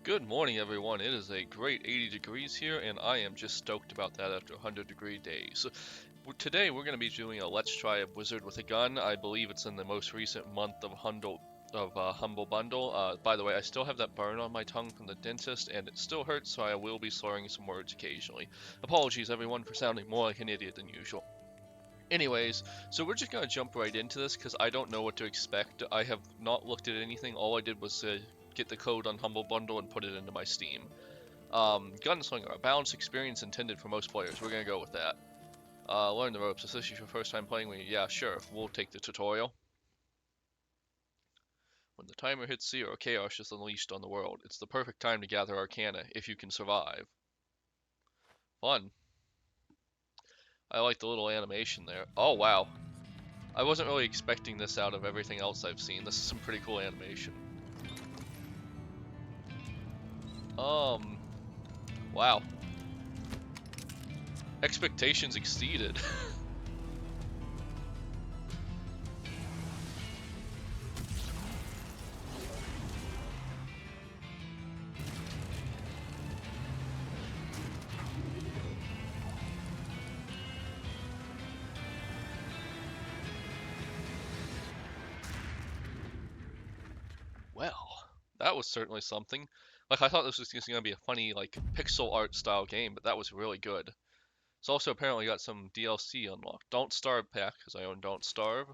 Good morning, everyone. It is a great 80 degrees here, and I am just stoked about that after 100-degree days. Today, we're going to be doing a Let's Try a Wizard with a Gun. I believe it's in the most recent month of Humble Bundle. By the way, I still have that burn on my tongue from the dentist, and it still hurts, so I will be slurring some words occasionally. Apologies, everyone, for sounding more like an idiot than usual. Anyways, so we're just going to jump right into this because I don't know what to expect. I have not looked at anything. All I did was get the code on Humble Bundle and put it into my Steam. Gunslinger, a balanced experience intended for most players. We're going to go with that. Learn the ropes. If this is your first time playing me, yeah, sure. We'll take the tutorial. When the timer hits 0, chaos is unleashed on the world. It's the perfect time to gather Arcana, if you can survive. Fun. I like the little animation there. Oh, wow. I wasn't really expecting this out of everything else I've seen. This is some pretty cool animation. Wow. Expectations exceeded. Well, that was certainly something. Like, I thought this was just going to be a funny, like, pixel art style game, but that was really good. It's also apparently got some DLC unlocked. Don't Starve pack, because I own Don't Starve.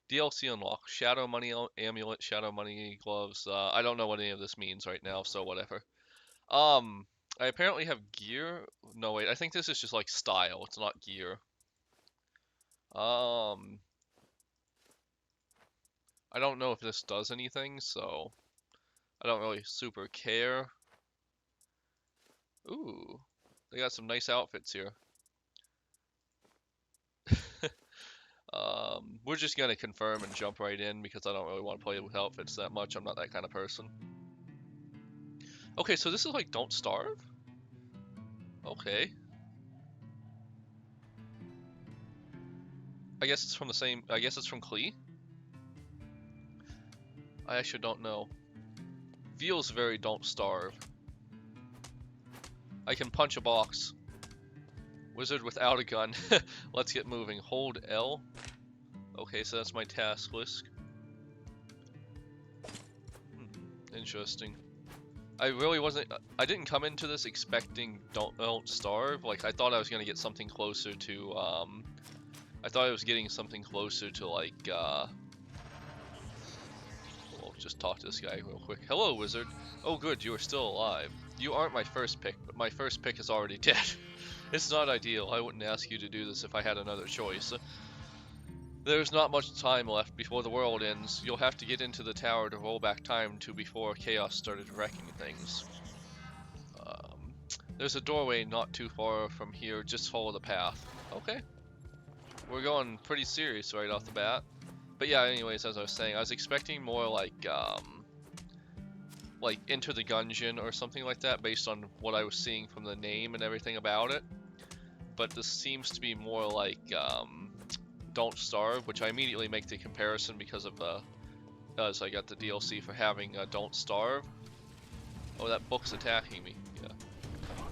DLC unlocked. Shadow Money Amulet, Shadow Money Gloves. I don't know what any of this means right now, so whatever. I apparently have gear. No, wait, I think this is just, like, style. It's not gear. I don't know if this does anything, so I don't really super care. Ooh, they got some nice outfits here. We're just gonna confirm and jump right in because I don't really want to play with outfits that much. I'm not that kind of person. Okay, so this is like Don't Starve? Okay. I guess it's from the same, I guess it's from Klee? I actually don't know. Feels very Don't Starve. I can punch a box. Wizard without a gun. Let's get moving. Hold L. Okay, so that's my task list. Interesting. I really wasn't. I didn't come into this expecting don't starve. Like I thought I was gonna get something closer to. I thought I was getting something closer to like. We'll just talk to this guy real quick. Hello, wizard. Oh, good, you are still alive. You aren't my first pick, but my first pick is already dead. It's not ideal. I wouldn't ask you to do this if I had another choice. There's not much time left before the world ends. You'll have to get into the tower to roll back time to before chaos started wrecking things. There's a doorway not too far from here. Just follow the path. Okay. We're going pretty serious right off the bat. But yeah, anyways, as I was saying, I was expecting more like Enter the Gungeon or something like that based on what I was seeing from the name and everything about it. But this seems to be more like Don't Starve, which I immediately make the comparison because of as I got the DLC for having Don't Starve. Oh, that book's attacking me. Yeah.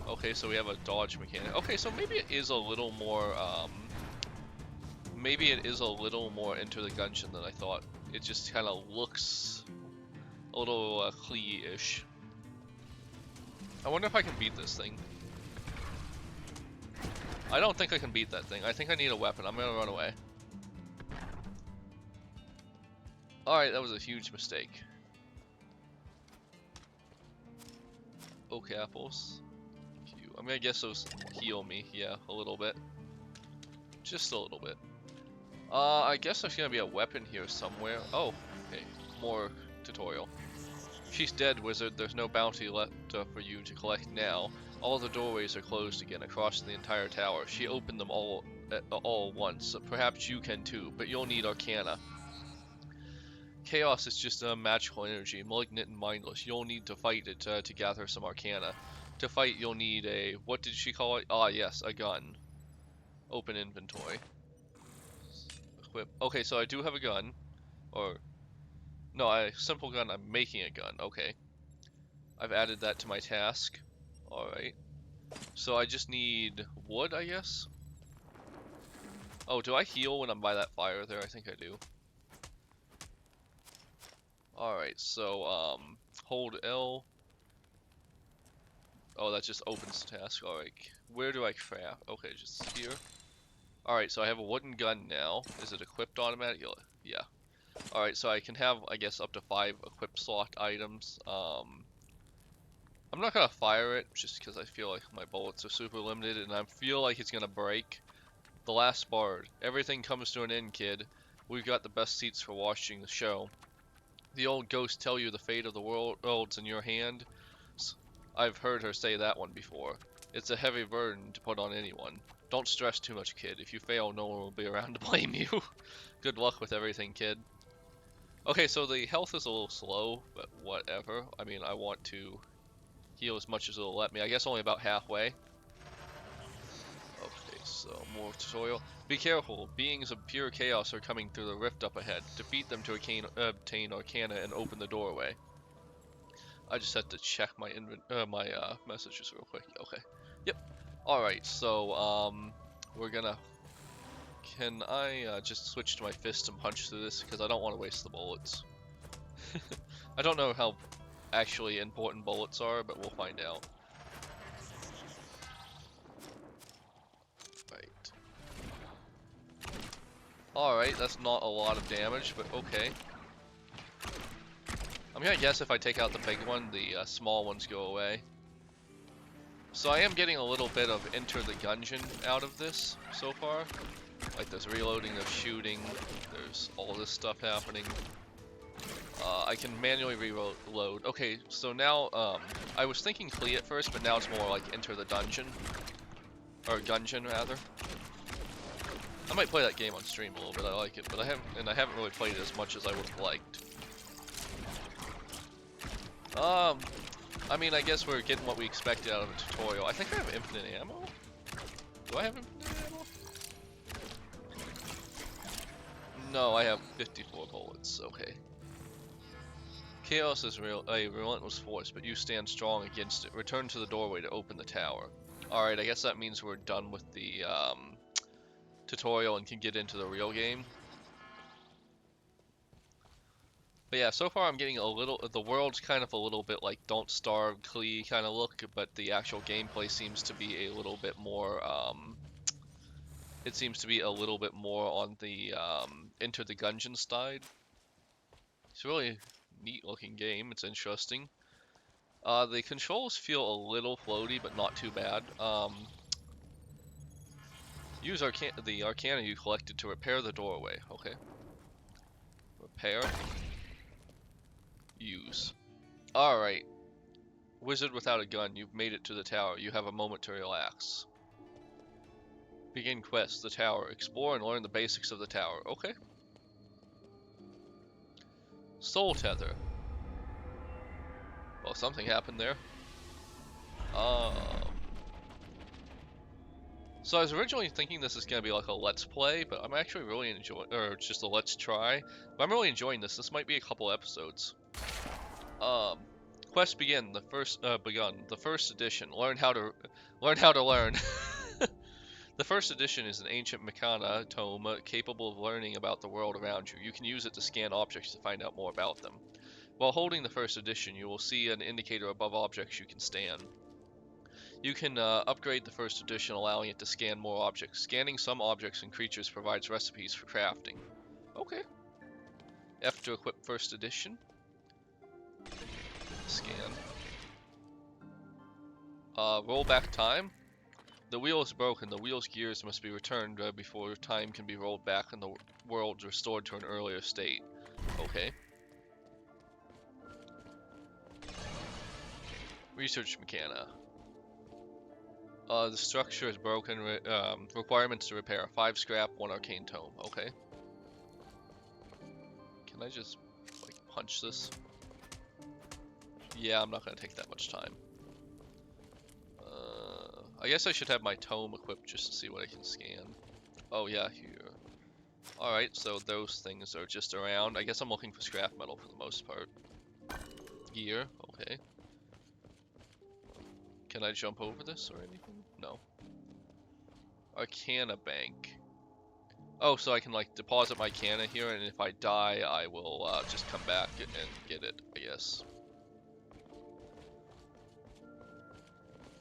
Okay, so we have a dodge mechanic. Okay, so maybe it is a little more maybe it is a little more Enter the Gungeon than I thought. It just kind of looks a little Klee-ish. I wonder if I can beat this thing. I don't think I can beat that thing. I think I need a weapon. I'm gonna run away. Alright, that was a huge mistake. Oak apples. I'm gonna guess those heal me. Yeah, a little bit. Just a little bit. I guess there's gonna be a weapon here somewhere. Oh, okay. More tutorial. She's dead, wizard. There's no bounty left for you to collect now. All the doorways are closed again across the entire tower. She opened them all once. Perhaps you can too, but you'll need Arcana. Chaos is just a magical energy, malignant and mindless. You'll need to fight it to gather some Arcana. To fight, you'll need a... What did she call it? Ah, yes, a gun. Open inventory. Equip. Okay, so I do have a gun. Or... No, simple gun. I'm making a gun. Okay. I've added that to my task. Alright. So I just need wood, I guess? Oh, do I heal when I'm by that fire there? I think I do. Alright, so, hold L. Oh, that just opens the task. Alright, where do I craft? Okay, just here. Alright, so I have a wooden gun now. Is it equipped automatically? Yeah. Alright, so I can have, I guess, up to 5 equip slot items. I'm not gonna fire it, just because I feel like my bullets are super limited, and I feel like it's gonna break. The last bard. Everything comes to an end, kid. We've got the best seats for watching the show. The old ghosts tell you the fate of the world's in your hand. I've heard her say that one before. It's a heavy burden to put on anyone. Don't stress too much, kid. If you fail, no one will be around to blame you. Good luck with everything, kid. Okay, so the health is a little slow, but whatever. I mean, I want to heal as much as it'll let me. I guess only about halfway. Okay, so more tutorial. Be careful. Beings of pure chaos are coming through the rift up ahead. Defeat them to obtain Arcana and open the doorway. I just had to check my messages real quick. Okay. Yep. Alright, so, we're gonna... Can I just switch to my fist and punch through this? Because I don't want to waste the bullets. I don't know how actually important bullets are, but we'll find out. Right. Alright, that's not a lot of damage, but okay. I'm gonna guess if I take out the big one, the small ones go away. So I am getting a little bit of Enter the Gungeon out of this so far. Like there's reloading, there's shooting, there's all this stuff happening. I can manually reload. Okay, so now, I was thinking Clee at first, but now it's more like Enter the Dungeon. Or Gungeon, rather. I might play that game on stream a little bit, I like it, but I haven't really played it as much as I would have liked. I mean, I guess we're getting what we expected out of a tutorial. I think I have infinite ammo? Do I have infinite ammo? No, I have 54 bullets, okay. Chaos is a relentless force, but you stand strong against it. Return to the doorway to open the tower. Alright, I guess that means we're done with the tutorial and can get into the real game. But yeah, so far I'm getting a little, the world's kind of a little bit like Don't Starve, Klee kind of look, but the actual gameplay seems to be a little bit more, it seems to be a little bit more on the Enter the Gungeon side. It's a really neat looking game, it's interesting. The controls feel a little floaty, but not too bad. Use the Arcana you collected to repair the doorway. Okay. Repair. Use. Alright. Wizard without a gun, you've made it to the tower. You have a moment to relax. Begin quest, the tower. Explore and learn the basics of the tower. Okay. Soul tether. Well, something happened there. So I was originally thinking this is gonna be like a let's play, but I'm actually really enjoying, or just a let's try. But I'm really enjoying this. This might be a couple episodes. Quest begin. Begun. The first edition. Learn how to learn. The first edition is an ancient Makana tome capable of learning about the world around you. You can use it to scan objects to find out more about them. While holding the first edition, you will see an indicator above objects you can scan. You can upgrade the first edition, allowing it to scan more objects. Scanning some objects and creatures provides recipes for crafting. Okay. F to equip first edition. Scan. Roll back time. The wheel is broken. The wheel's gears must be returned before time can be rolled back and the world restored to an earlier state. Okay. Research Mechana. The structure is broken. Requirements to repair. 5 scrap, 1 arcane tome. Okay. Can I just, like, punch this? Yeah, I'm not gonna take that much time. I guess I should have my tome equipped just to see what I can scan. Oh yeah, here. Alright, so those things are just around. I guess I'm looking for scrap metal for the most part. Gear, okay. Can I jump over this or anything? No. Arcana Bank. Oh, so I can like deposit my Canna here, and if I die, I will just come back and get it, I guess.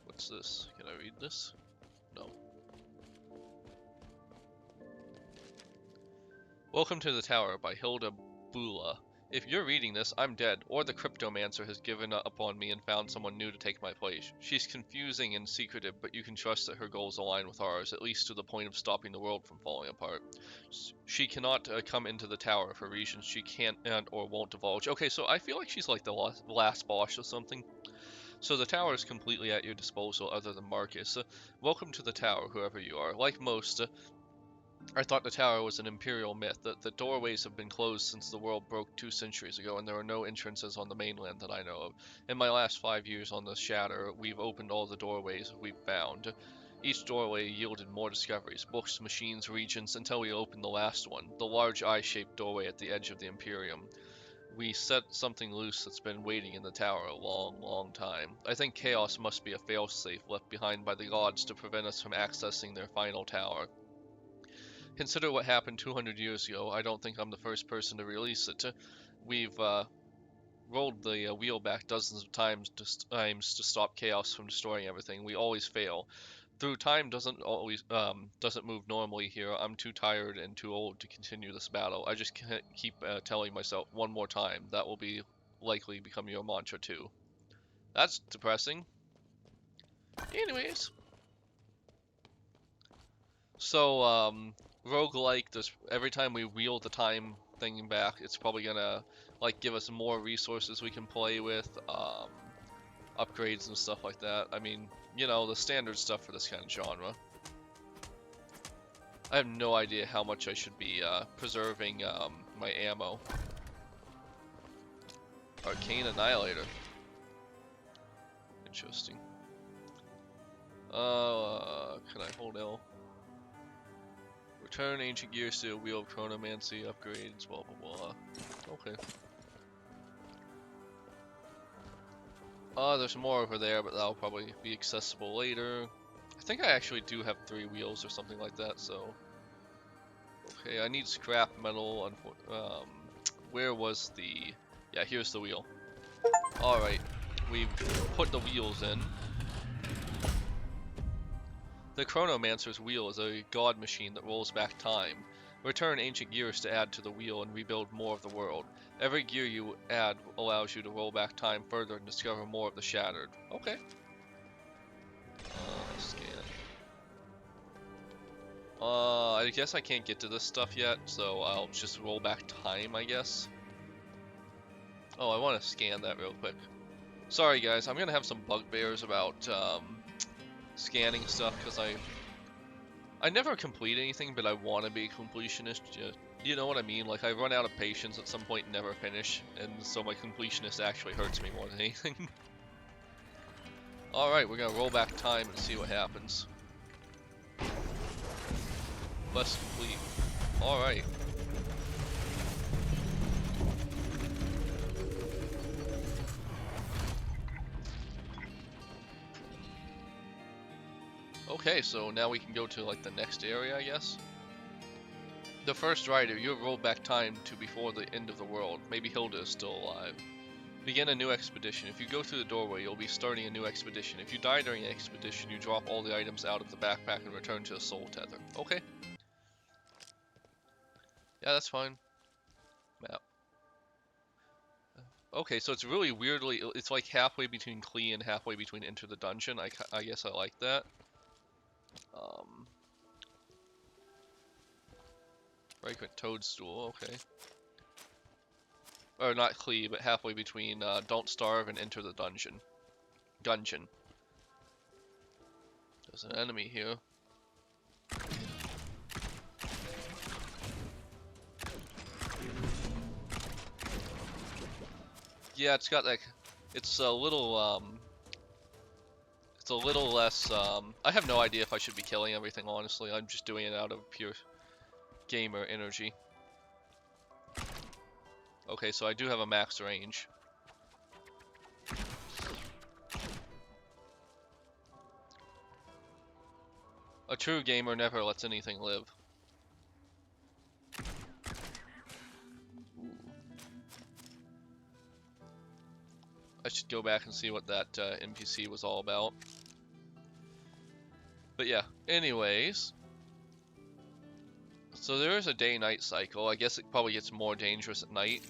What's this? Can I read this? No. Welcome to the Tower by Hilda Bula. If you're reading this, I'm dead, or the Cryptomancer has given up on me and found someone new to take my place. She's confusing and secretive, but you can trust that her goals align with ours, at least to the point of stopping the world from falling apart. She cannot come into the tower for reasons she can't and or won't divulge. Okay, so I feel like she's like the last boss or something. So the tower is completely at your disposal other than Marcus. Welcome to the tower, whoever you are. Like most, I thought the tower was an imperial myth, that the doorways have been closed since the world broke 2 centuries ago, and there are no entrances on the mainland that I know of. In my last 5 years on the Shatter, we've opened all the doorways we've found. Each doorway yielded more discoveries, books, machines, regions, until we opened the last one, the large eye-shaped doorway at the edge of the Imperium. We set something loose that's been waiting in the tower a long, long time. I think chaos must be a failsafe left behind by the gods to prevent us from accessing their final tower. Consider what happened 200 years ago. I don't think I'm the first person to release it. We've rolled the wheel back dozens of times to stop chaos from destroying everything. We always fail. Through time doesn't move normally here. I'm too tired and too old to continue this battle. I just can't keep telling myself one more time. That will be likely become your mantra too. That's depressing. Anyways. So, roguelike, every time we wheel the time thing back, it's probably gonna, like, give us more resources we can play with, upgrades and stuff like that. I mean, you know, the standard stuff for this kind of genre. I have no idea how much I should be, preserving, my ammo. Arcane Annihilator. Interesting. Can I hold L? Return ancient gears to a wheel of chronomancy upgrades, blah blah blah. Okay. There's more over there, but that'll probably be accessible later. I think I actually do have 3 wheels or something like that, so... Okay, I need scrap metal, where was the... Yeah, here's the wheel. Alright, we've put the wheels in. The Chronomancer's wheel is a god machine that rolls back time. Return ancient gears to add to the wheel and rebuild more of the world. Every gear you add allows you to roll back time further and discover more of the Shattered. Okay. Scan. I guess I can't get to this stuff yet, so I'll just roll back time, I guess. Oh, I want to scan that real quick. Sorry guys, I'm gonna have some bugbears about, scanning stuff, because I never complete anything, but I want to be a completionist. You know what I mean? Like, I run out of patience at some point and never finish, and so my completionist actually hurts me more than anything. Alright, we're gonna roll back time and see what happens. Quest complete. Alright. Okay, so now we can go to, like, the next area, I guess. The first rider, you have rolled back time to before the end of the world. Maybe Hilda is still alive. Begin a new expedition. If you go through the doorway, you'll be starting a new expedition. If you die during the expedition, you drop all the items out of the backpack and return to the soul tether. Okay. Yeah, that's fine. Map. Okay, so it's really weirdly, it's like halfway between Klee and halfway between Enter the Gungeon. I guess I like that. Fragrant Toadstool, okay. Or not Klee, but halfway between Don't Starve and Enter the Gungeon. There's an enemy here. Yeah, it's got like, it's a little less, I have no idea if I should be killing everything, honestly. I'm just doing it out of pure gamer energy. Okay, so I do have a max range. A true gamer never lets anything live. I should go back and see what that NPC was all about. But yeah, anyways. So there is a day-night cycle. I guess it probably gets more dangerous at night.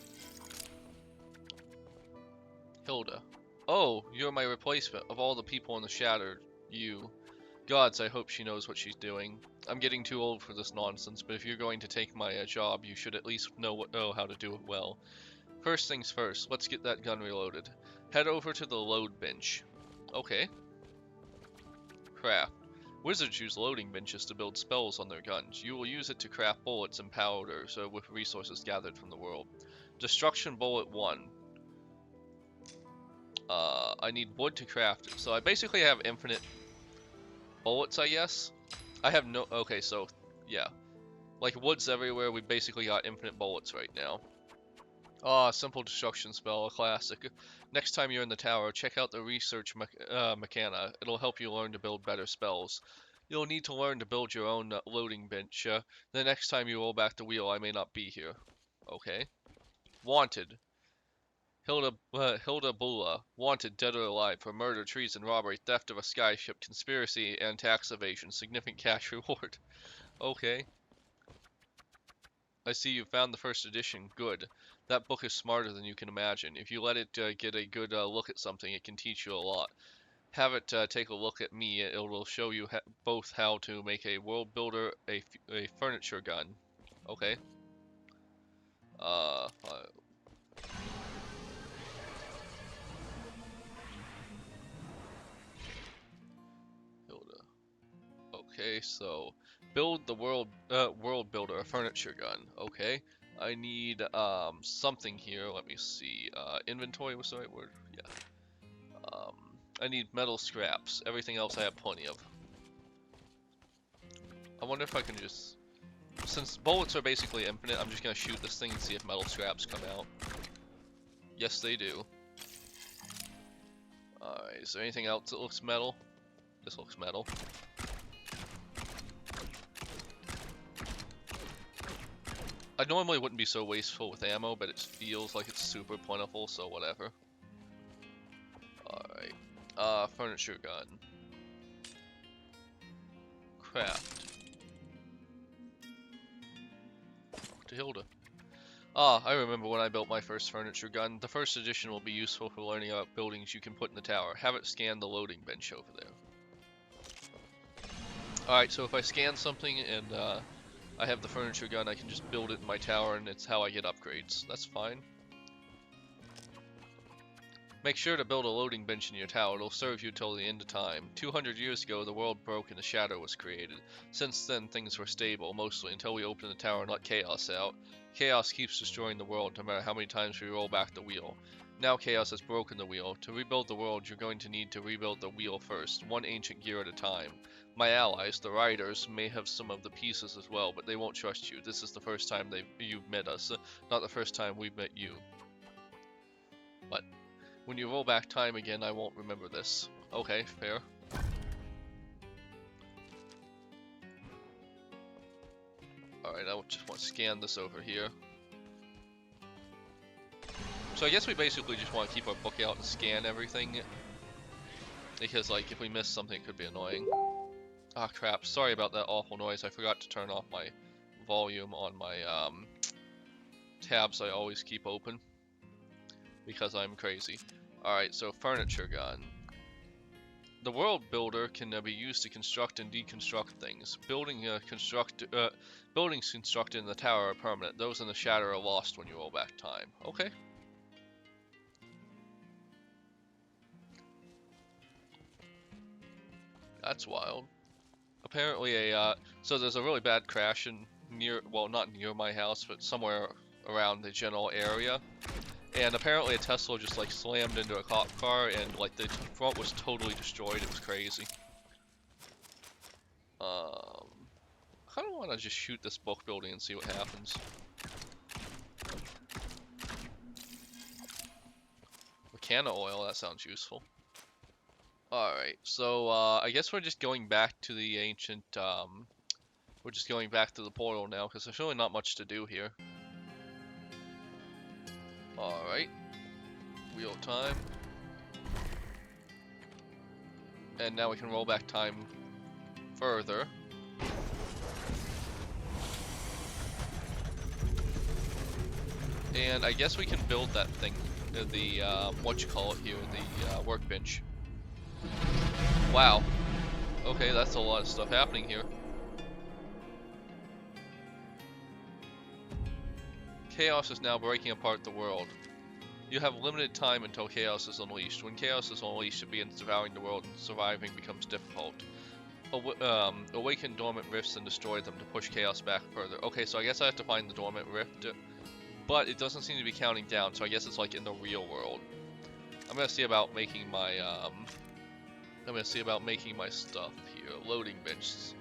Hilda. Oh, you're my replacement. Of all the people in the Shattered, you. Gods, I hope she knows what she's doing. I'm getting too old for this nonsense, but if you're going to take my job, you should at least know how to do it well. First things first, let's get that gun reloaded. Head over to the load bench. Okay. Craft. Wizards use loading benches to build spells on their guns. You will use it to craft bullets and powder, so with resources gathered from the world. Destruction bullet 1. I need wood to craft it. So I basically have infinite bullets, I guess. I have no... Okay, so, yeah. Like, wood's everywhere. We basically got infinite bullets right now. Simple destruction spell, a classic. Next time you're in the tower, check out the research mechana. It'll help you learn to build better spells. You'll need to learn to build your own loading bench. The next time you roll back the wheel, I may not be here. Okay. Wanted. Hilda Bula. Wanted, dead or alive, for murder, treason, robbery, theft of a skyship, conspiracy, and tax evasion. Significant cash reward. Okay. I see you found the first edition. Good. That book is smarter than you can imagine. If you let it get a good look at something, it can teach you a lot. Have it take a look at me. It will show you both how to make a world builder, a furniture gun. Okay. Hilda. Okay, so build the world builder, a furniture gun. Okay. I need something here. Let me see. Inventory was the right word. Yeah. I need metal scraps. Everything else I have plenty of. I wonder if I can just... Since bullets are basically infinite, I'm just gonna shoot this thing and see if metal scraps come out. Yes, they do. Alright, is there anything else that looks metal? This looks metal. I normally wouldn't be so wasteful with ammo, but it feels like it's super plentiful, so whatever. Alright. Furniture gun. Craft. To Hilda. I remember when I built my first furniture gun. The first edition will be useful for learning about buildings you can put in the tower. Have it scan the loading bench over there. Alright, so if I scan something and I have the furniture gun, I can just build it in my tower, and it's how I get upgrades. That's fine. Make sure to build a loading bench in your tower. It'll serve you till the end of time. 200 years ago, the world broke and a shadow was created. Since then, things were stable, mostly, until we opened the tower and let chaos out. Chaos keeps destroying the world, no matter how many times we roll back the wheel. Now chaos has broken the wheel. To rebuild the world, you're going to need to rebuild the wheel first, one ancient gear at a time. My allies, the riders, may have some of the pieces as well, but they won't trust you. This is the first time you've met us, not the first time we've met you. But when you roll back time again, I won't remember this. Okay, fair. Alright, I just want to scan this over here. So I guess we basically just want to keep our book out and scan everything. Because, like, if we miss something, it could be annoying. Ah, crap. Sorry about that awful noise. I forgot to turn off my volume on my tabs I always keep open. Because I'm crazy. Alright, so furniture gun. The world builder can be used to construct and deconstruct things. Buildings constructed in the tower are permanent. Those in the shadow are lost when you roll back time. Okay. That's wild. Apparently so there's a really bad crash in well, not near my house, but somewhere around the general area. And apparently a Tesla just like slammed into a cop car and like the front was totally destroyed. It was crazy. I kind of want to just shoot this book building and see what happens. Mechana oil, that sounds useful. Alright, so I guess we're just going back to the ancient, we're just going back to the portal now, because there's really not much to do here. Alright, wheel time. And now we can roll back time further. And I guess we can build that thing, the, what you call it here, the, workbench. Wow. Okay, that's a lot of stuff happening here. Chaos is now breaking apart the world. You have limited time until chaos is unleashed. When chaos is unleashed, it begins devouring the world and surviving becomes difficult. Awaken dormant rifts and destroy them to push chaos back further. Okay, so I guess I have to find the dormant rift, but it doesn't seem to be counting down, so I guess it's like in the real world. I'm gonna see about making my, stuff here. Loading benches.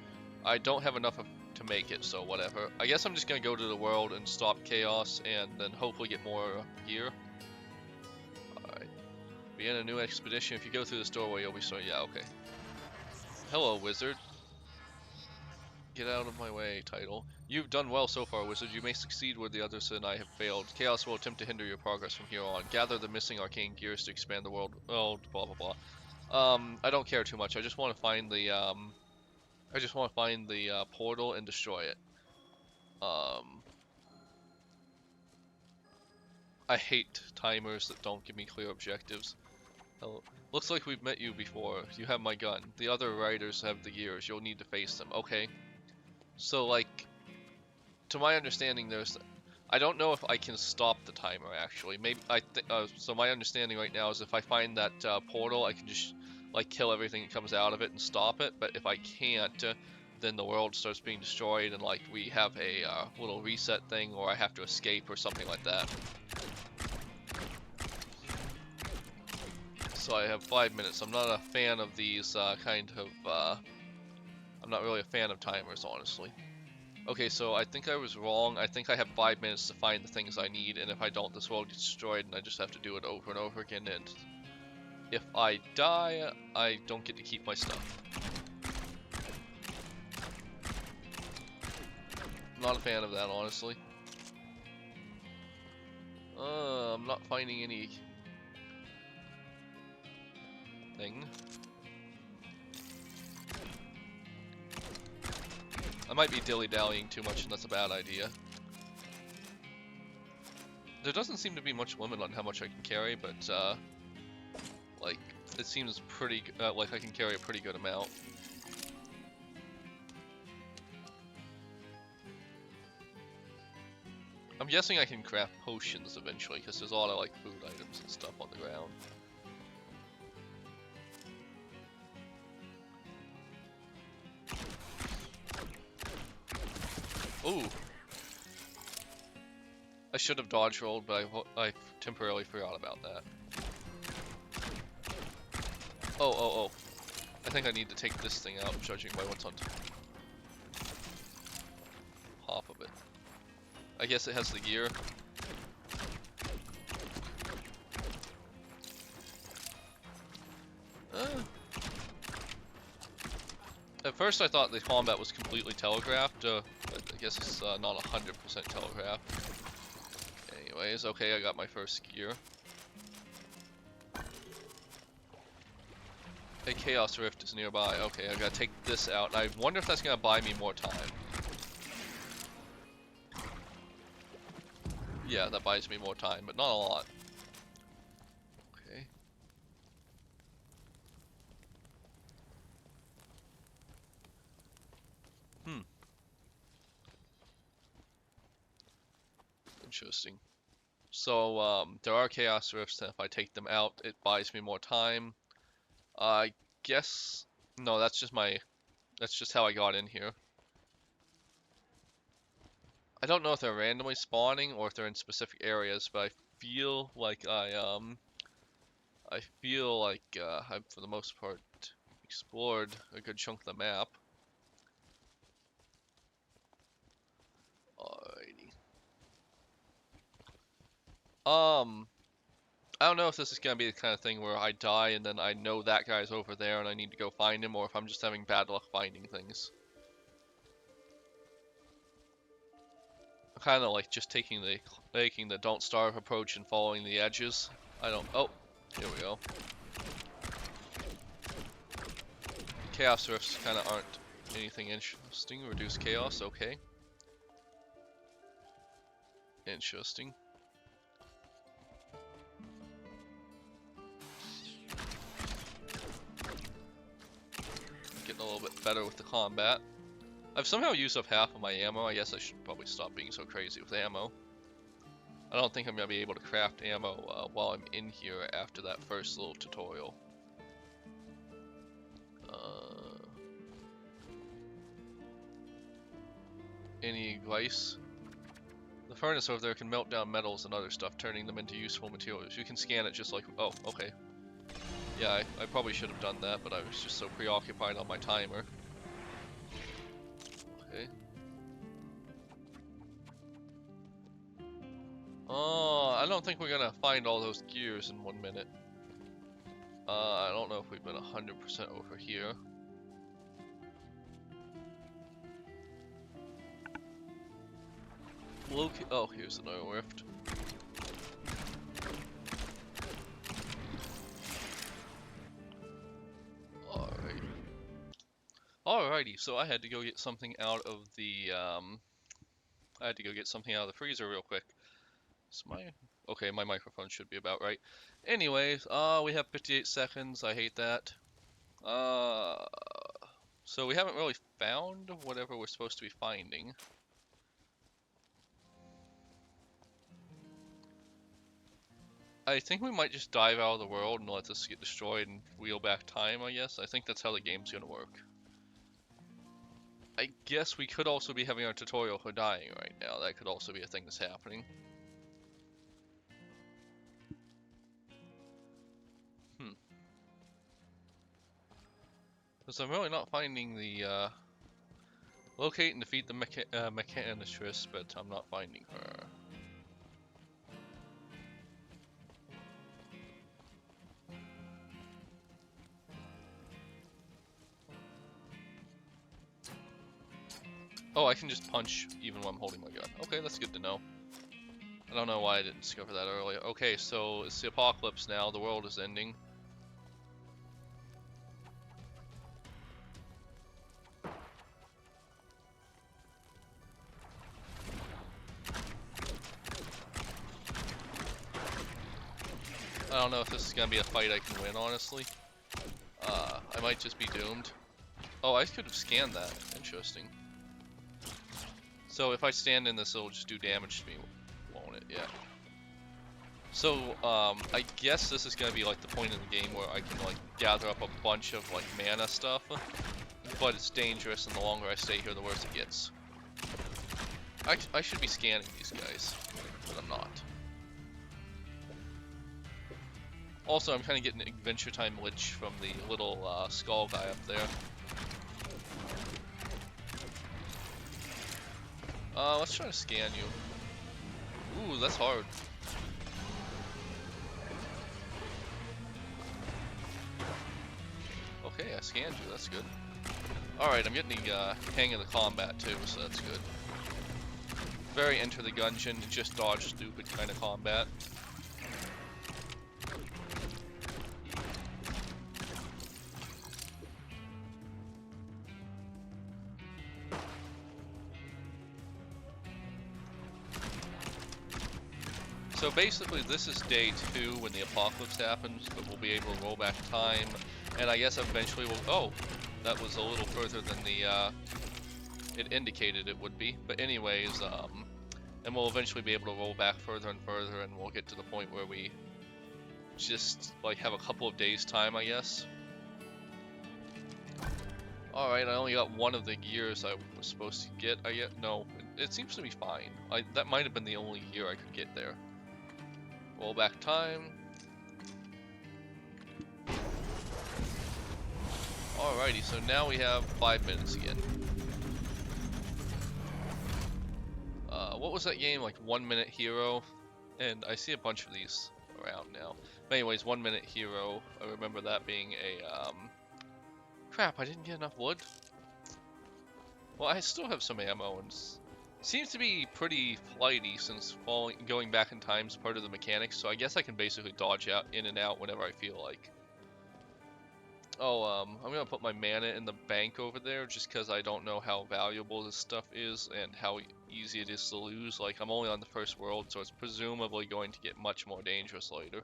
I don't have enough to make it, so whatever. I guess I'm just gonna go to the world and stop chaos, and then hopefully get more gear. Alright. Begin a new expedition. If you go through this doorway, you'll be sorry. Yeah, okay. Hello, wizard. Get out of my way, title. You've done well so far, wizard. You may succeed where the others and I have failed. Chaos will attempt to hinder your progress from here on. Gather the missing arcane gears to expand the world. Blah blah blah. I don't care too much. I just want to find the portal and destroy it. I hate timers that don't give me clear objectives. Hello. Looks like we've met you before. You have my gun. The other riders have the gears. You'll need to face them. Okay. So, like, to my understanding, I don't know if I can stop the timer, actually. Maybe, so my understanding right now is if I find that portal, I can just, like, kill everything that comes out of it and stop it. But if I can't, then the world starts being destroyed and, like, we have a little reset thing, or I have to escape or something like that. So I have 5 minutes. I'm not a fan of these I'm not really a fan of timers, honestly. Okay, so I think I was wrong. I think I have 5 minutes to find the things I need, and if I don't, this world gets destroyed, and I just have to do it over and over again, and if I die, I don't get to keep my stuff. I'm not a fan of that, honestly. I'm not finding any thing. I might be dilly-dallying too much, and that's a bad idea. There doesn't seem to be much limit on how much I can carry, but, like, it seems pretty, like I can carry a pretty good amount. I'm guessing I can craft potions eventually, because there's a lot of, like, food items and stuff on the ground. Ooh! I should have dodge rolled, but I temporarily forgot about that. Oh. I think I need to take this thing out, judging by what's on top of it. I guess it has the gear. At first I thought the combat was completely telegraphed, but I guess it's not 100% telegraphed. Anyways, okay, I got my first gear. A Chaos Rift is nearby. Okay, I gotta take this out. I wonder if that's gonna buy me more time. Yeah, that buys me more time, but not a lot. Okay. Interesting. So, there are Chaos Rifts, and if I take them out, it buys me more time. I guess... No, that's just how I got in here. I don't know if they're randomly spawning or if they're in specific areas, but I feel like I've, for the most part, explored a good chunk of the map. Alrighty. I don't know if this is gonna be the kind of thing where I die and then I know that guy's over there and I need to go find him, or if I'm just having bad luck finding things. I'm kind of like just taking the don't starve approach and following the edges. I don't. Oh, here we go. Chaos rifts kind of aren't anything interesting. Reduce chaos, okay. Interesting. Getting a little bit better with the combat. I've somehow used up half of my ammo. I guess I should probably stop being so crazy with ammo. I don't think I'm going to be able to craft ammo while I'm in here after that first little tutorial. Any advice? The furnace over there can melt down metals and other stuff, turning them into useful materials. You can scan it just like... Oh, okay. Yeah, I probably should have done that, but I was just so preoccupied on my timer. Okay. Oh, I don't think we're gonna find all those gears in 1 minute. I don't know if we've been 100% over here. Oh, here's another rift. Alright. Alrighty, so I had to go get something out of the, I had to go get something out of the freezer real quick. Okay, my microphone should be about right. Anyways, we have 58 seconds. I hate that. So we haven't really found whatever we're supposed to be finding. I think we might just dive out of the world and let this get destroyed and wheel back time, I guess. I think that's how the game's gonna work. I guess we could also be having our tutorial for dying right now. That could also be a thing that's happening. Because I'm really not finding the, locate and defeat the mechanitress, but I'm not finding her. Oh, I can just punch even when I'm holding my gun. Okay, that's good to know. I don't know why I didn't discover that earlier. Okay, so it's the apocalypse now. The world is ending. I don't know if this is gonna be a fight I can win, honestly. I might just be doomed. Oh, I could have scanned that. Interesting. So if I stand in this, it'll just do damage to me, won't it? Yeah. So, I guess this is gonna be like the point in the game where I can like gather up a bunch of like mana stuff, but it's dangerous, and the longer I stay here, the worse it gets. I should be scanning these guys, but I'm not. Also, I'm kind of getting Adventure Time Lich from the little skull guy up there. Let's try to scan you. Ooh, that's hard. Okay, I scanned you, that's good. Alright, I'm getting the hang of the combat too, so that's good. Very Enter the Gungeon, just dodge stupid kind of combat. So basically this is day 2 when the apocalypse happens, but we'll be able to roll back time, and I guess eventually we'll... Oh, that was a little further than the, it indicated it would be. But anyways, and we'll eventually be able to roll back further and further, and we'll get to the point where we just, like, have a couple of days time, I guess. Alright, I only got one of the gears I was supposed to get. No, it seems to be fine. That might have been the only gear I could get there. Roll back time. Alrighty, so now we have 5 minutes again. What was that game, like 1 Minute Hero? And I see a bunch of these around now. But anyways, 1 minute hero. I remember that being a crap. I didn't get enough wood. Well, I still have some ammo, and seems to be pretty flighty since going back in time is part of the mechanics. So I guess I can basically dodge out in and out whenever I feel like. Oh, I'm gonna put my mana in the bank over there just because I don't know how valuable this stuff is and how easy it is to lose. Like, I'm only on the first world, so it's presumably going to get much more dangerous later.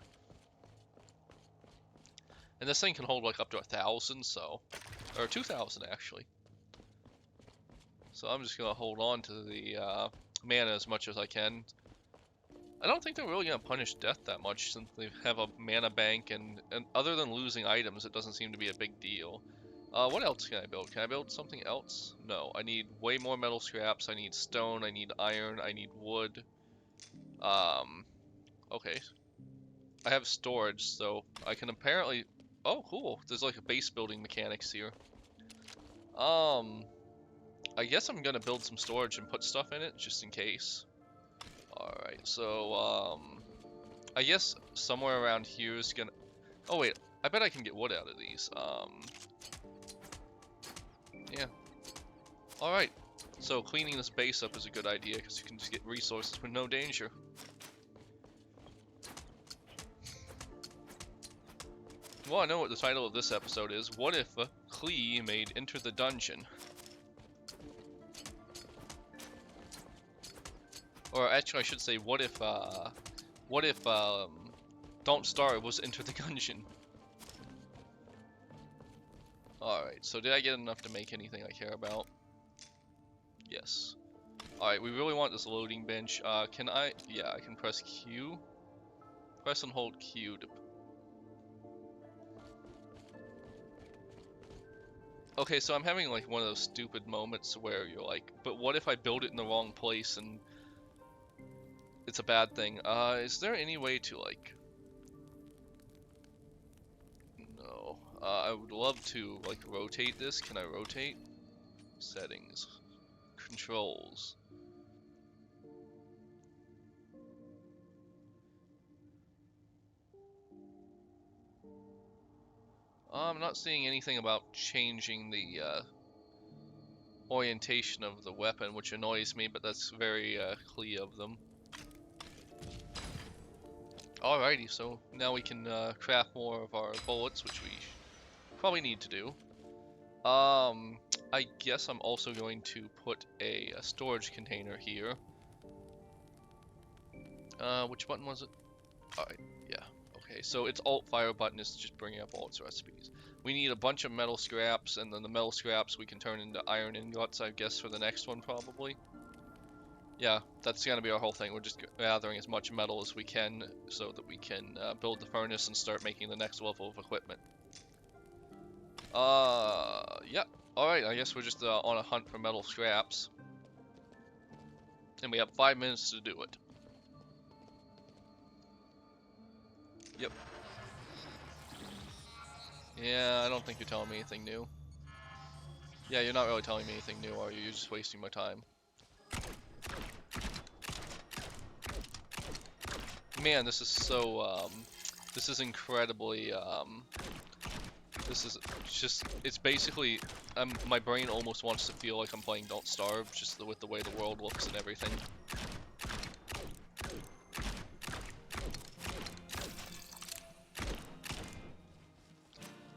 And this thing can hold like up to 1,000, so, or 2,000 actually. So I'm just gonna hold on to the mana as much as I can. I don't think they're really gonna punish death that much since they have a mana bank, and other than losing items, it doesn't seem to be a big deal. What else can I build? Can I build something else? No, I need way more metal scraps. I need stone. I need iron. I need wood. Okay. I have storage, so I can apparently. Oh, cool. There's like a base building mechanics here. I guess I'm gonna build some storage and put stuff in it just in case. Alright, so, I guess somewhere around here is gonna... Oh wait, I bet I can get wood out of these. Yeah. Alright, so cleaning this base up is a good idea because you can just get resources with no danger. Well, I know what the title of this episode is. What if Klee made Enter the Gungeon? Or actually, I should say, what if Don't Starve was Enter the Gungeon? Alright, so did I get enough to make anything I care about? Yes. Alright, we really want this loading bench. Can I? Yeah, I can press Q. Press and hold Q to... Okay, so I'm having like one of those stupid moments where you're like, but what if I build it in the wrong place and it's a bad thing? Is there any way to like... No. I would love to like rotate this. Can I rotate? Settings. Controls. I'm not seeing anything about changing the orientation of the weapon, which annoys me, but that's very Klee of them. Alrighty, so now we can craft more of our bullets, which we probably need to do. I guess I'm also going to put a storage container here. Which button was it? Alright, yeah. Okay, so its alt fire button is just bringing up all its recipes. We need a bunch of metal scraps, and then the metal scraps we can turn into iron ingots, I guess, for the next one, probably. Yeah, that's gonna be our whole thing. We're just gathering as much metal as we can so that we can build the furnace and start making the next level of equipment. Yeah. Alright, I guess we're just on a hunt for metal scraps. And we have 5 minutes to do it. Yep. Yeah, I don't think you're telling me anything new. Yeah, you're not really telling me anything new, are you? You're just wasting my time. Man, this is so, this is incredibly, this is just, it's basically, my brain almost wants to feel like I'm playing Don't Starve, just with the way the world looks and everything.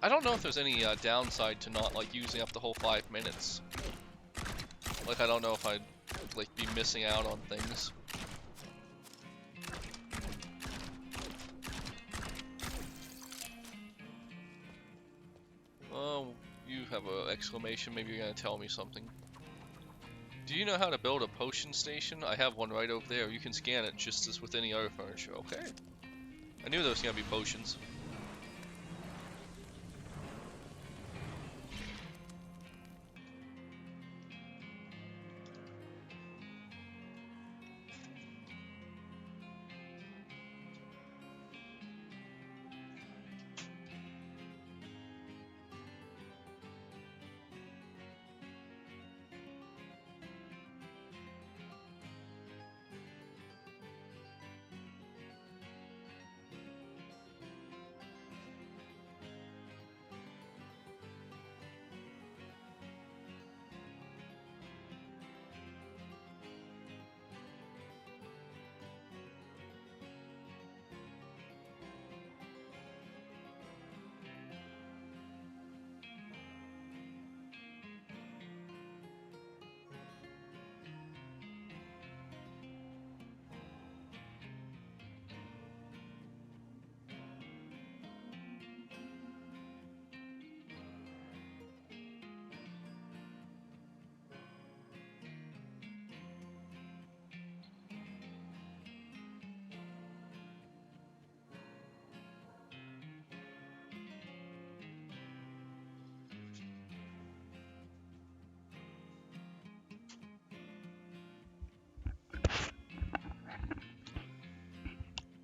I don't know if there's any downside to not, like, using up the whole 5 minutes. Like, I don't know if I'd, like, be missing out on things. Oh, you have an exclamation, maybe you're gonna tell me something. Do you know how to build a potion station? I have one right over there. You can scan it just as with any other furniture. Okay. I knew there was gonna be potions.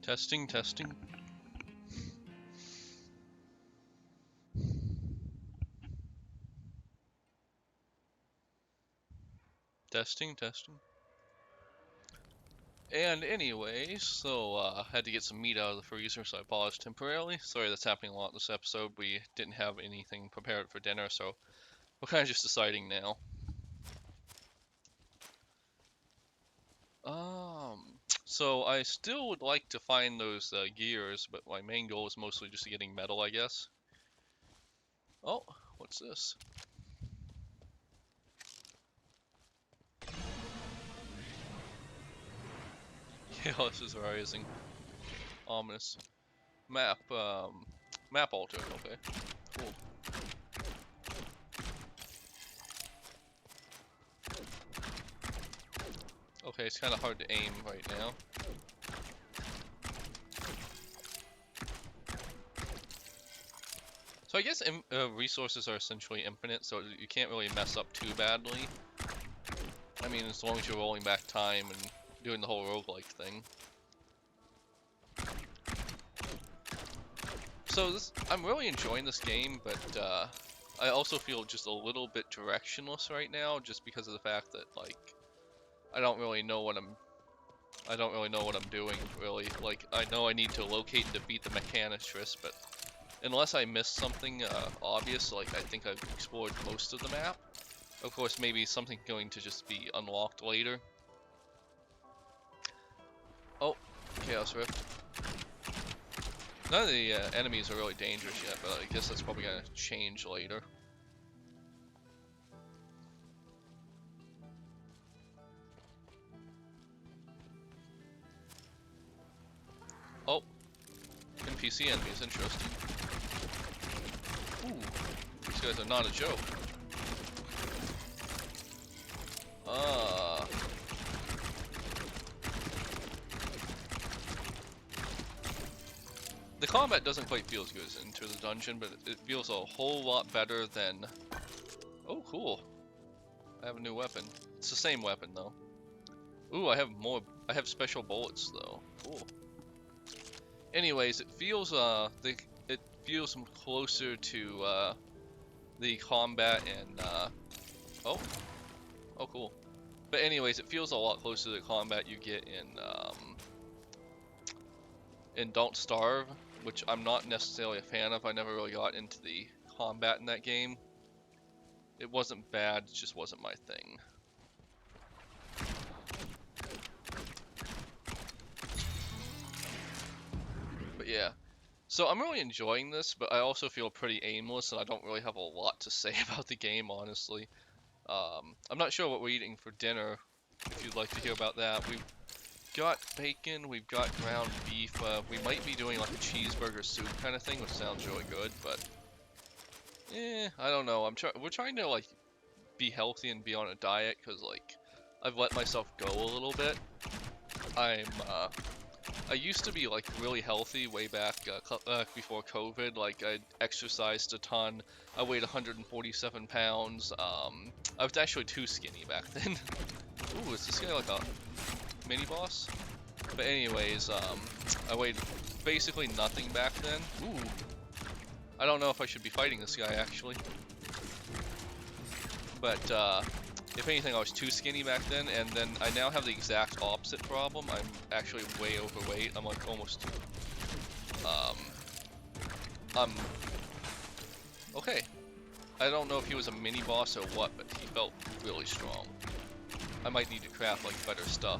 Testing, testing. Testing, testing. And anyways, so had to get some meat out of the freezer, so I paused temporarily. Sorry that's happening a lot this episode. We didn't have anything prepared for dinner, so we're kind of just deciding now. So I still would like to find those gears, but my main goal is mostly just getting metal, I guess. Oh, what's this? Chaos is rising. Ominous. Map, map alter, okay. Cool. Okay, it's kind of hard to aim right now. So I guess resources are essentially infinite, so you can't really mess up too badly. I mean, as long as you're rolling back time and doing the whole roguelike thing. So I'm really enjoying this game, but I also feel just a little bit directionless right now, just because of the fact that like I don't really know what I'm doing really. Like I know I need to locate and defeat the mechanitress, but unless I missed something obvious, like I think I've explored most of the map. Of course, maybe something going to just be unlocked later. Oh, Chaos Rift. None of the enemies are really dangerous yet, but I guess that's probably gonna change later. Oh, NPC enemies, interesting. Ooh, these guys are not a joke. The combat doesn't quite feel as good as Enter the Gungeon, but it feels a whole lot better than... Oh, cool. I have a new weapon. It's the same weapon, though. Ooh, I have special bullets, though. Cool. Anyways, it feels, it feels closer to, the combat and, Oh, cool. But anyways, it feels a lot closer to the combat you get in Don't Starve, which I'm not necessarily a fan of. I never really got into the combat in that game. It wasn't bad, it just wasn't my thing. But yeah, so I'm really enjoying this, but I also feel pretty aimless, and I don't really have a lot to say about the game, honestly. I'm not sure what we're eating for dinner, if you'd like to hear about that. We've got bacon, we've got ground beef, we might be doing like a cheeseburger soup kind of thing, which sounds really good, but... I don't know, we're trying to like be healthy and be on a diet, because like, I've let myself go a little bit. I used to be like really healthy way back before COVID. Like I exercised a ton. I weighed 147 pounds. I was actually too skinny back then. Ooh, is this guy like a mini boss? But anyways, I weighed basically nothing back then. Ooh, I don't know if I should be fighting this guy actually. But if anything, I was too skinny back then, and then I now have the exact opposite problem. I'm actually way overweight. I'm like almost, okay. I don't know if he was a mini boss or what, but he felt really strong. I might need to craft like better stuff.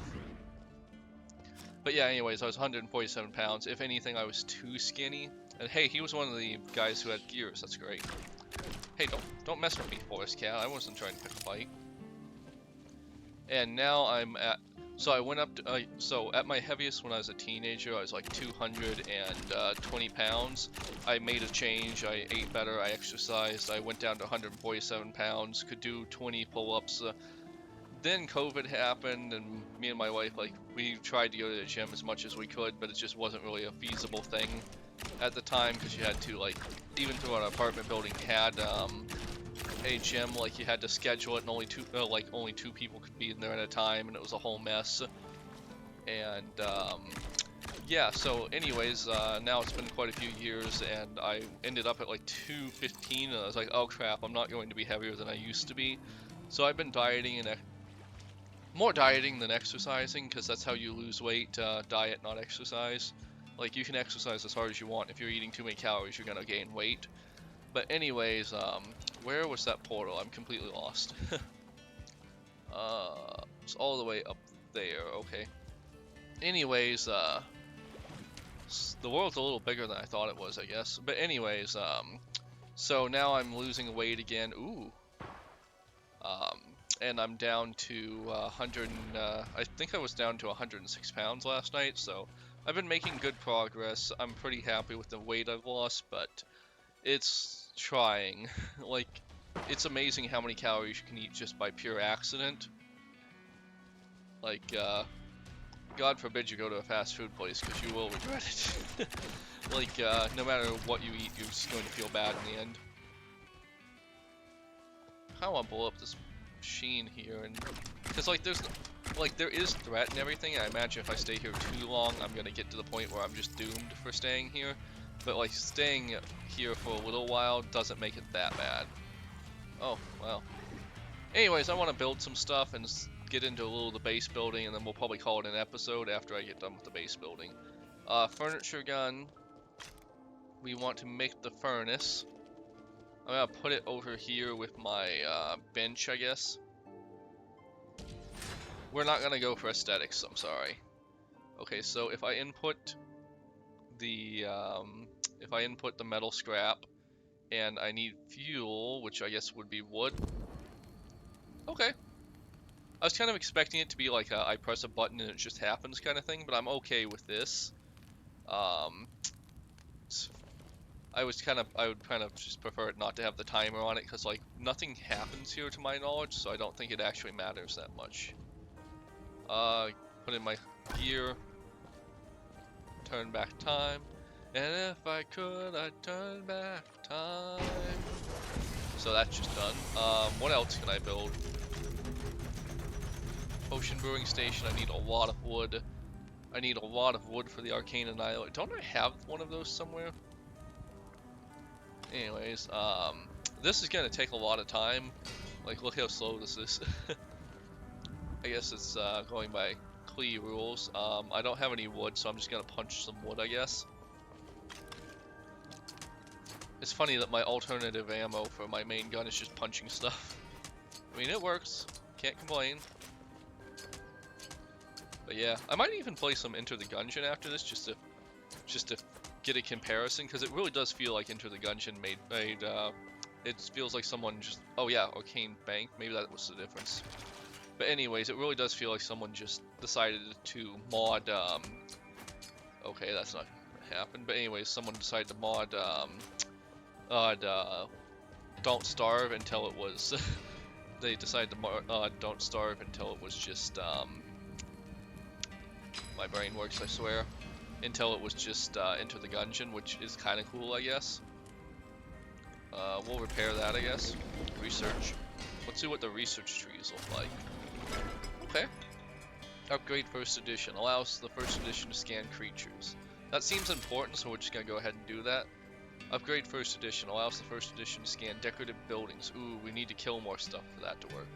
But yeah, anyways, I was 147 pounds. If anything, I was too skinny. And hey, he was one of the guys who had gears. That's great. Hey, don't mess with me, Forest Cat. I wasn't trying to pick a fight. And now I'm at, so I went up to, so at my heaviest when I was a teenager, I was like 220 pounds. I made a change, I ate better, I exercised, I went down to 147 pounds, could do 20 pull-ups. Then COVID happened, and me and my wife, like, we tried to go to the gym as much as we could, but it just wasn't really a feasible thing at the time, because you had to, like, even though an apartment building had, a gym, like you had to schedule it, and only two people could be in there at a time, and it was a whole mess. And yeah, so anyways, now it's been quite a few years, and I ended up at like 215, and I was like, oh crap, I'm not going to be heavier than I used to be. So I've been dieting and more dieting than exercising, because that's how you lose weight, diet, not exercise. Like, you can exercise as hard as you want. If you're eating too many calories, you're gonna gain weight. But anyways, where was that portal? I'm completely lost. It's all the way up there, okay. Anyways, the world's a little bigger than I thought it was, I guess. But anyways, so now I'm losing weight again. Ooh. And I'm down to 100. I think I was down to 106 pounds last night. So I've been making good progress. I'm pretty happy with the weight I've lost, but it's trying. Like, it's amazing how many calories you can eat just by pure accident. Like, God forbid you go to a fast food place, because you will regret it. Like, no matter what you eat, you're just going to feel bad in the end. I want to blow up this machine here, and because like there is threat and everything. I imagine if I stay here too long, I'm gonna get to the point where I'm just doomed for staying here. But like staying here for a little while doesn't make it that bad. Oh well. Anyways, I want to build some stuff and get into a little of the base building, and then we'll probably call it an episode after I get done with the base building. Furniture gun. We want to make the furnace. I'm gonna put it over here with my bench, I guess. We're not gonna go for aesthetics, I'm sorry. Okay, so if I input the metal scrap, and I need fuel, which I guess would be wood. Okay. I was kind of expecting it to be like I press a button and it just happens kind of thing, but I'm okay with this. I would kind of just prefer it not to have the timer on it, because like nothing happens here to my knowledge, so I don't think it actually matters that much. Put in my gear, turn back time, and if I could, I'd turn back time. So that's just done. What else can I build? Potion brewing station. I need a lot of wood. I need a lot of wood for the arcane annihilator. Don't I have one of those somewhere? Anyways, this is gonna take a lot of time. Like, look how slow this is. I guess it's going by Klee rules. I don't have any wood, so I'm just gonna punch some wood, I guess. It's funny that my alternative ammo for my main gun is just punching stuff. I mean, it works. Can't complain. But yeah, I might even play some Enter the Gungeon after this, just to get a comparison, because it really does feel like Enter the Gungeon it feels like someone just, oh yeah, Arcane Bank, maybe that was the difference. But anyways, it really does feel like someone just decided to mod, okay, that's not gonna happen, but anyways, someone decided to mod, Don't Starve until it was, they decided to mod, Don't Starve until it was just, my brain works, I swear. Until it was just Enter the Gungeon, which is kind of cool, I guess. We'll repair that, I guess. Research. Let's see what the research trees look like. Okay. Upgrade first edition. Allows the first edition to scan creatures. That seems important, so we're just gonna go ahead and do that. Upgrade first edition. Allows the first edition to scan decorative buildings. Ooh, we need to kill more stuff for that to work.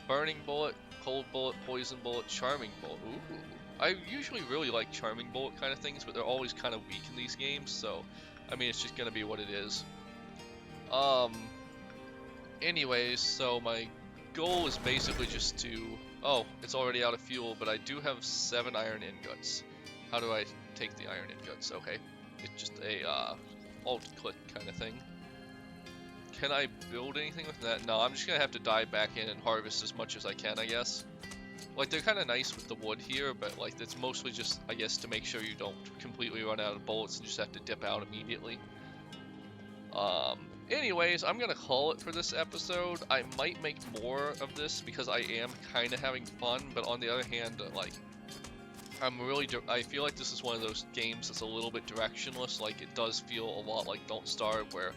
Burning bullet, cold bullet, poison bullet, charming bullet. Ooh. I usually really like charming bullet kind of things, but they're always kind of weak in these games, so I mean it's just gonna be what it is. Anyways, so my goal is basically just to, oh, it's already out of fuel, but I do have 7 iron ingots. How do I take the iron ingots? Okay, it's just a alt click kind of thing. Can I build anything with that? No, I'm just gonna have to dive back in and harvest as much as I can, I guess. Like, they're kind of nice with the wood here, but like it's mostly just, I guess, to make sure you don't completely run out of bullets and just have to dip out immediately. Anyways, I'm gonna call it for this episode. I might make more of this because I am kind of having fun, but on the other hand, like, I feel like this is one of those games that's a little bit directionless. Like, it does feel a lot like Don't Starve, where,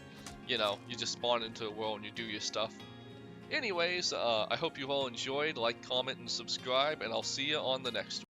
you know, you just spawn into the world and you do your stuff. Anyways, I hope you all enjoyed. Like, comment, and subscribe, and I'll see you on the next one.